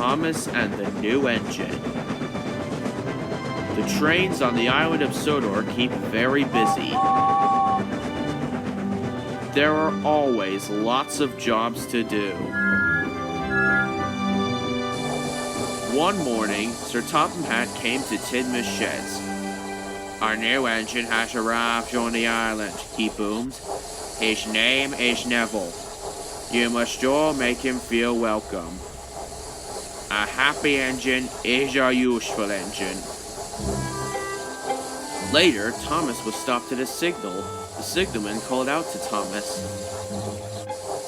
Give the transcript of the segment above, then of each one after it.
Thomas and the New Engine. The trains on the island of Sodor keep very busy. There are always lots of jobs to do. One morning, Sir Topham Hatt came to Tidmouth's sheds. "Our new engine has arrived on the island," he boomed. "His name is Neville. You must all make him feel welcome. A happy engine is a useful engine." Later, Thomas was stopped at a signal. The signalman called out to Thomas.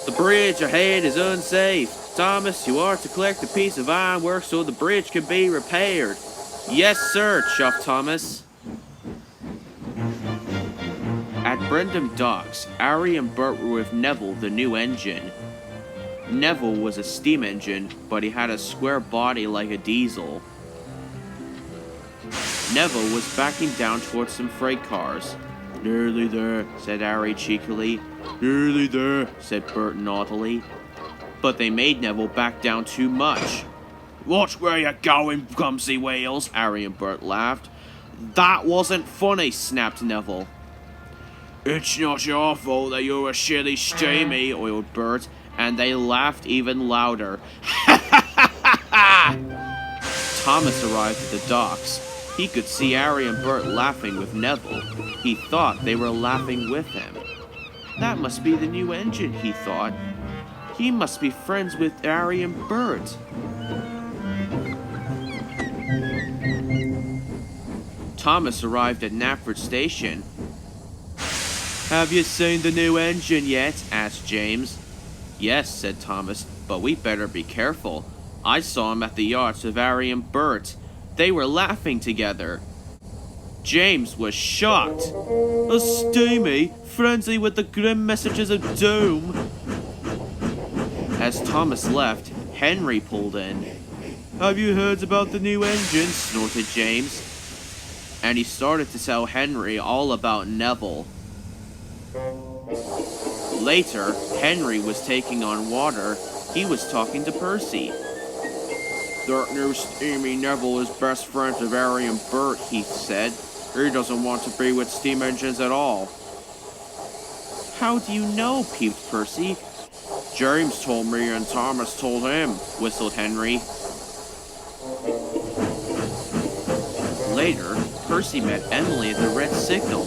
"The bridge ahead is unsafe. Thomas, you are to collect a piece of ironwork so the bridge can be repaired." "Yes, sir," chuffed Thomas. At Brendam Docks, Ari and Bert were with Neville, the new engine. Neville was a steam engine, but he had a square body like a diesel. Neville was backing down towards some freight cars. "Nearly there," said Ari cheekily. "Nearly there," said Bert naughtily. But they made Neville back down too much. "Watch where you're going, clumsy wheels," Ari and Bert laughed. "That wasn't funny," snapped Neville. "It's not your fault that you're a shitty steamy," oiled Bert, and they laughed even louder. Thomas arrived at the docks. He could see Ari and Bert laughing with Neville. He thought they were laughing with him. That must be the new engine, he thought. He must be friends with Ari and Bert. Thomas arrived at Knapford Station. "Have you seen the new engine yet?" asked James. "Yes," said Thomas, "but we better be careful. I saw him at the yachts with Ari and Bert. They were laughing together." James was shocked. "A steamy, friendly with the grim messages of doom." As Thomas left, Henry pulled in. "Have you heard about the new engine?" snorted James. And he started to tell Henry all about Neville. Later, Henry was taking on water. He was talking to Percy. "That new steamy Neville is best friends with Ari and Bert," he said. "He doesn't want to be with steam engines at all." "How do you know?" peeped Percy. "James told me and Thomas told him," whistled Henry. Later, Percy met Emily at the red signal.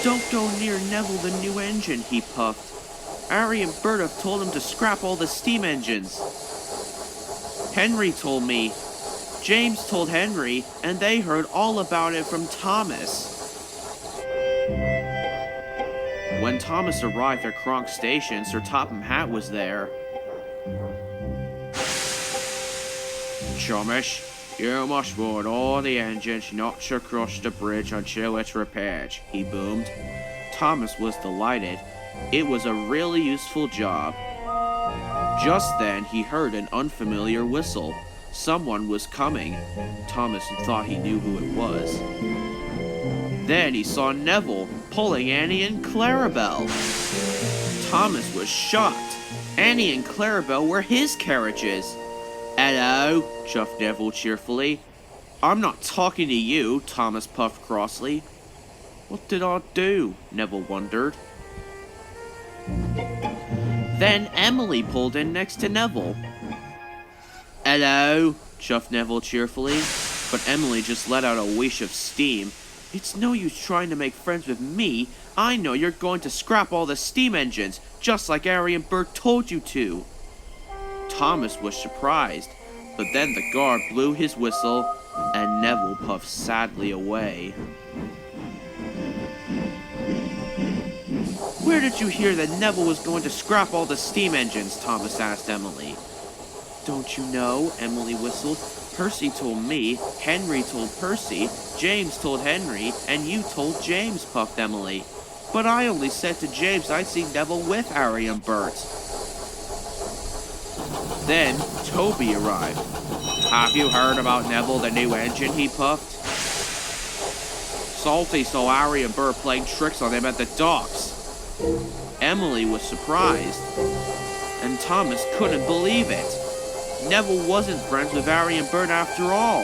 "Don't go near Neville the new engine," he puffed. "Ari and Bert have told him to scrap all the steam engines." "Henry told me." James told Henry, and they heard all about it from Thomas. When Thomas arrived at Kronk Station, Sir Topham Hatt was there. "Thomas, you must board all the engines not to cross the bridge until it's repaired," he boomed. Thomas was delighted. It was a really useful job. Just then, he heard an unfamiliar whistle. Someone was coming. Thomas thought he knew who it was. Then he saw Neville pulling Annie and Clarabelle. Thomas was shocked. Annie and Clarabelle were his carriages. "Hello," chuffed Neville cheerfully. "I'm not talking to you," Thomas puffed crossly. "What did I do?" Neville wondered. Then Emily pulled in next to Neville. "Hello," chuffed Neville cheerfully, but Emily just let out a whoosh of steam. "It's no use trying to make friends with me. I know you're going to scrap all the steam engines, just like Ari and Bert told you to." Thomas was surprised, but then the guard blew his whistle, and Neville puffed sadly away. "Where did you hear that Neville was going to scrap all the steam engines?" Thomas asked Emily. "Don't you know?" Emily whistled. "Percy told me, Henry told Percy, James told Henry, and you told James," puffed Emily. "But I only said to James I'd seen Neville with Ari and Bert." Then Toby arrived. "Have you heard about Neville the new engine?" he puffed. "Salty saw Ari and Bert playing tricks on him at the docks." Emily was surprised, and Thomas couldn't believe it. Neville wasn't friends with Harry and Bert after all.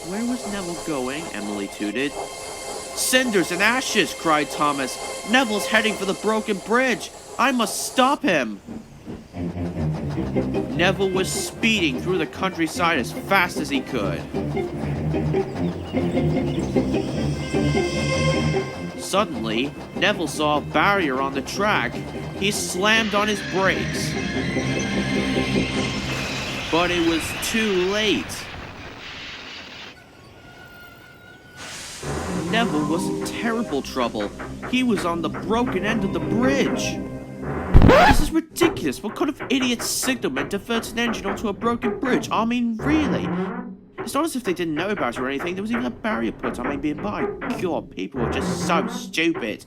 Where was Neville going? Emily tooted. Cinders and ashes, cried Thomas. Neville's heading for the broken bridge. I must stop him. Neville was speeding through the countryside as fast as he could. Suddenly, Neville saw a barrier on the track. He slammed on his brakes. But it was too late. Neville was in terrible trouble. He was on the broken end of the bridge. This is ridiculous. What kind of idiot signalman diverts an engine onto a broken bridge? I mean, really? It's not as if they didn't know about it or anything. There was even a barrier put on me. My God, people are just so stupid.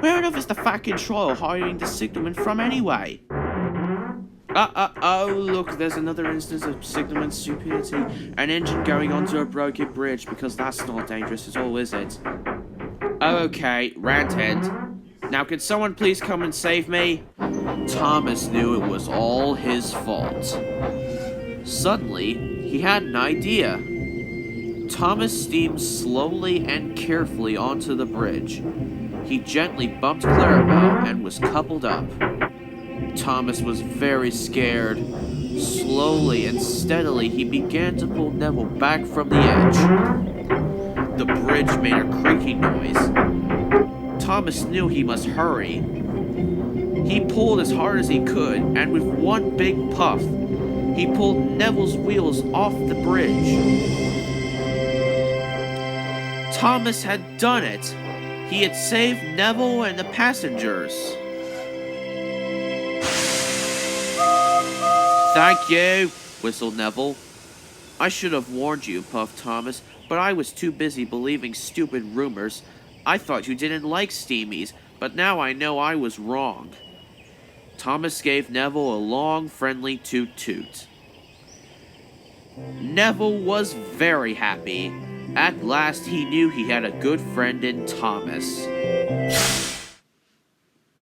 Where on earth is the fat control hiding the signalman from anyway? Oh, look, there's another instance of signalman stupidity. An engine going onto a broken bridge, because that's not dangerous at all, is it? Okay, rant end. Now, can someone please come and save me? Thomas knew it was all his fault. Suddenly, he had an idea. Thomas steamed slowly and carefully onto the bridge. He gently bumped Clarabelle and was coupled up. Thomas was very scared. Slowly and steadily, he began to pull Neville back from the edge. The bridge made a creaking noise. Thomas knew he must hurry. He pulled as hard as he could, and with one big puff, he pulled Neville's wheels off the bridge. Thomas had done it. He had saved Neville and the passengers. Thank you, whistled Neville. I should have warned you, puffed Thomas, but I was too busy believing stupid rumors. I thought you didn't like steamies, but now I know I was wrong. Thomas gave Neville a long, friendly toot-toot. Neville was very happy. At last he knew he had a good friend in Thomas.